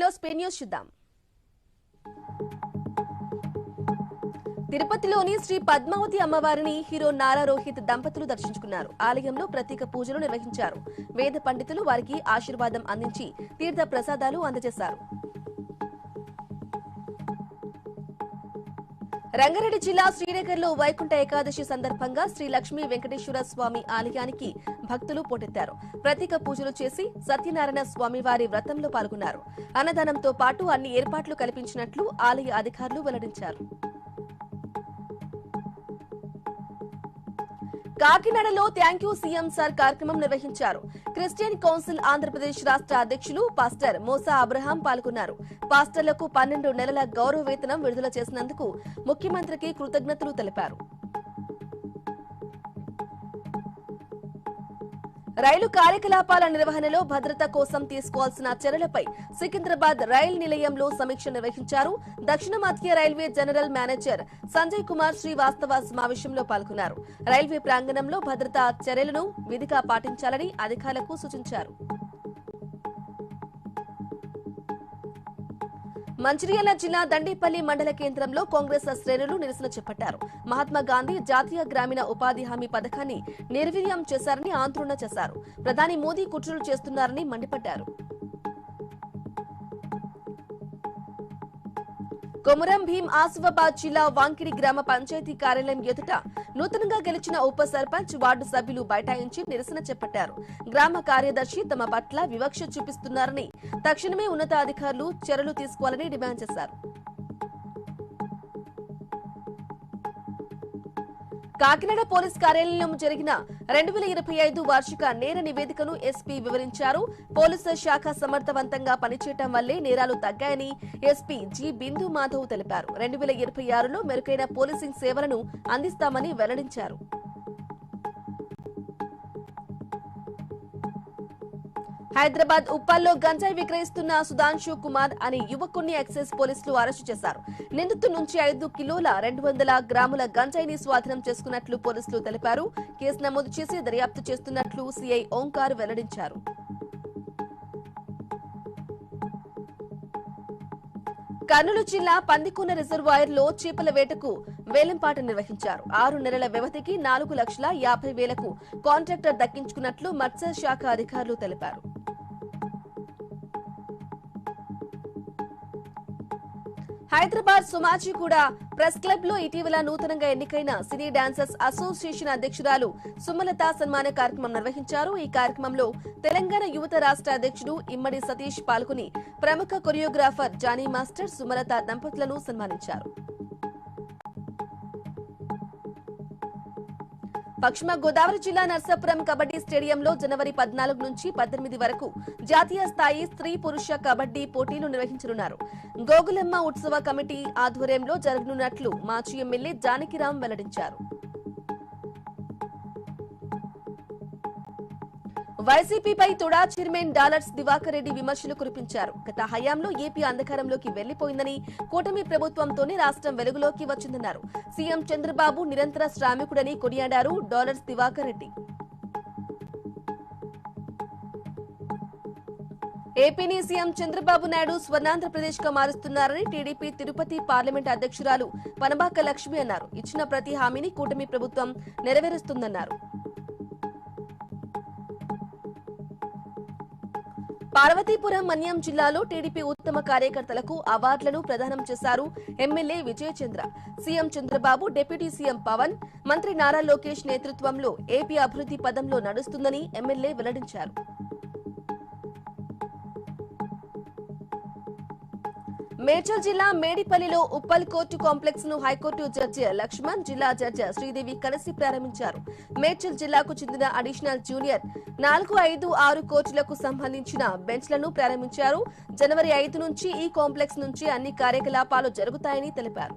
News చూద్దాం. తిరుపతిలోని శ్రీ పద్మావతి అమ్మవారిని హీరో నారా రోహిత్ దంపతులు దర్శించుకున్నారు. ఆలయంలో ప్రత్యేక పూజలు నిర్వహించారు. వేద పండితులు వారికి ఆశీర్వాదం అందించి తీర్థ ప్రసాదాలు అందజేశారు. రంగారెడ్డి జిల్లా శ్రీనగర్లో వైకుంఠ ఏకాదశి సందర్భంగా శ్రీ లక్ష్మీ వెంకటేశ్వర స్వామి ఆలయానికి భక్తులు పోటెత్తారు. ప్రత్యేక పూజలు చేసి సత్యనారాయణ స్వామి వారి వ్రతంలో పాల్గొన్నారు. అన్నదానంతో పాటు అన్ని ఏర్పాట్లు కల్పించినట్లు ఆలయ అధికారులు వెల్లడించారు. కాకినాడలో థ్యాంక్ యూ సీఎం సార్ కార్యక్రమం నిర్వహించారు. క్రిస్టియన్ కౌన్సిల్ ఆంధ్రప్రదేశ్ రాష్ట్ర అధ్యక్షులు పాస్టర్ మోసా అబ్రహాం పాల్గొన్నారు. పాస్టర్లకు 12 నెలల గౌరవ వేతనం విడుదల చేసినందుకు ముఖ్యమంత్రికి కృతజ్ఞతలు తెలిపారు. రైలు కార్యకలాపాల నిర్వహణలో భద్రత కోసం తీసుకోవాల్సిన చర్యలపై సికింద్రాబాద్ రైలు నిలయంలో సమీక్ష నిర్వహించారు. దక్షిణ మధ్య railway general manager Sanjay Kumar Srivastava సమావేశంలో పాల్గొన్నారు. రైల్వే ప్రాంగణంలో భద్రతా చర్యలను విధిగా పాటించాలని అధికారులకు సూచించారు. మంచిర్యాల జిల్లా దండేపల్లి మండల కేంద్రంలో కాంగ్రెస్ శ్రేణులు నిరసన చేపట్టారు. మహాత్మా గాంధీ జాతీయ గ్రామీణ ఉపాధి హామీ పథకాన్ని నిర్వీర్యం చేశారని ఆందోళన చేశారు. ప్రధాని మోదీ కుట్రలు చేస్తున్నారని మండిపడ్డారు. కొమురం భీం ఆసిఫాబాద్ జిల్లా వాంకిడి గ్రామ పంచాయతీ కార్యాలయం ఎదుట నూతనంగా గెలిచిన ఉప సర్పంచ్ వార్డు సభ్యులు బైఠాయించి నిరసన చేపట్టారు. గ్రామ కార్యదర్శి తమ పట్ల వివక్ష చూపిస్తున్నారని, తక్షణమే ఉన్నతాధికారులు చర్యలు తీసుకోవాలని డిమాండ్ చేశారు. కాకినాడ పోలీస్ కార్యాలయంలో జరిగిన 2025 వార్షిక నేర నివేదికను ఎస్పీ వివరించారు. పోలీసు శాఖ సమర్థవంతంగా పనిచేయడం వల్లే నేరాలు తగ్గాయని ఎస్పీ జి బిందు మాధవ్ తెలిపారు. 2026లో మెరుగైన పోలీసింగ్ సేవలను అందిస్తామని వెల్లడించారు. హైదరాబాద్ ఉప్పల్లో గంజాయి విక్రయిస్తున్న సుధాంశు కుమార్ అనే యువకుణ్ణి ఎక్సైజ్ పోలీసులు అరెస్టు చేశారు. నిందితుడి నుంచి 5 కిలోల 200 గ్రాముల గంజాయిని స్వాధీనం చేసుకున్నట్లు పోలీసులు తెలిపారు. కేసు నమోదు చేసి దర్యాప్తు చేస్తున్నట్లు సీఐ ఓంకార్ వెల్లడించారు. కర్నూలు జిల్లా పందికొండ రిజర్వాయర్లో చేపల వేటకు వేలంపాట నిర్వహించారు. 6 నెలల వ్యవధికి 4,50,000కు కాంట్రాక్టర్ దక్కించుకున్నట్లు మత్స్య శాఖ అధికారులు తెలిపారు. హైదరాబాద్ సోమాజిగూడ ప్రెస్ క్లబ్ లో ఇటీవల నూతనంగా ఎన్నికైన సినీ డాన్సర్స్ అసోసియేషన్ అధ్యక్షురాలు సుమలత సన్మాన కార్యక్రమం నిర్వహించారు. ఈ కార్యక్రమంలో తెలంగాణ యువత రాష్ట్ర అధ్యక్షుడు ఇమ్మడి సతీష్ పాల్గొని ప్రముఖ కొరియోగ్రాఫర్ జానీ మాస్టర్ సుమలత దంపతులను సన్మానించారు. పశ్చిమ గోదావరి జిల్లా నర్సాపురం కబడ్డీ స్టేడియంలో జనవరి 14 నుంచి 18 వరకు జాతీయ స్థాయి స్త్రీ పురుష కబడ్డీ పోటీలు నిర్వహించనున్నారు. గోగులమ్మ ఉత్సవ కమిటీ ఆధ్వర్యంలో జరగనున్నట్లు మాజీ ఎమ్మెల్యే జానకిరాం వెల్లడించారు. వైసీపీపై తొడా చైర్మన్ డాలర్స్ దివాకర్ రెడ్డి విమర్శలు కురిపించారు. గత హయాంలో ఏపీ అంధకారంలోకి వెళ్లిపోయిందని, కూటమి ప్రభుత్వంతోనే రాష్ట్రం వెలుగులోకి వచ్చిందన్నారు. సీఎం చంద్రబాబు నిరంతర శ్రామికుడని కొనియాడారు డాలర్స్ దివాకర్ రెడ్డి. ఏపీని సీఎం చంద్రబాబు నాయుడు స్వర్ణాంధ్రప్రదేశ్ గా మారుస్తున్నారని టీడీపీ తిరుపతి పార్లమెంట్ అధ్యక్షురాలు పనబాక లక్ష్మి అన్నారు. ఇచ్చిన ప్రతి హామీని కూటమి ప్రభుత్వం నెరవేరుస్తుందన్నారు. పార్వతీపురం మన్యం జిల్లాలో టీడీపీ ఉత్తమ కార్యకర్తలకు అవార్డులను ప్రదానం చేశారు MLA Vijayachandra. CM Chandrababu, deputy CM Pawan, మంత్రి నారా లోకేష్ నేతృత్వంలో ఏపీ అభివృద్ధి పదంలో నడుస్తుందని ఎమ్మెల్యే వెల్లడించారు. మేడ్చల్ జిల్లా మేడిపల్లిలో ఉప్పల్ కోర్టు కాంప్లెక్స్ ను హైకోర్టు జడ్జి లక్ష్మణ్, జిల్లా జడ్జి శ్రీదేవి కలిసి ప్రారంభించారు. మేడ్చల్ జిల్లాకు చెందిన అడిషనల్ జూనియర్ 4, 5, 6 కోర్టులకు సంబంధించిన బెంచ్లను ప్రారంభించారు. జనవరి 5 నుంచి ఈ కాంప్లెక్స్ నుంచి అన్ని కార్యకలాపాలు జరుగుతాయని తెలిపారు.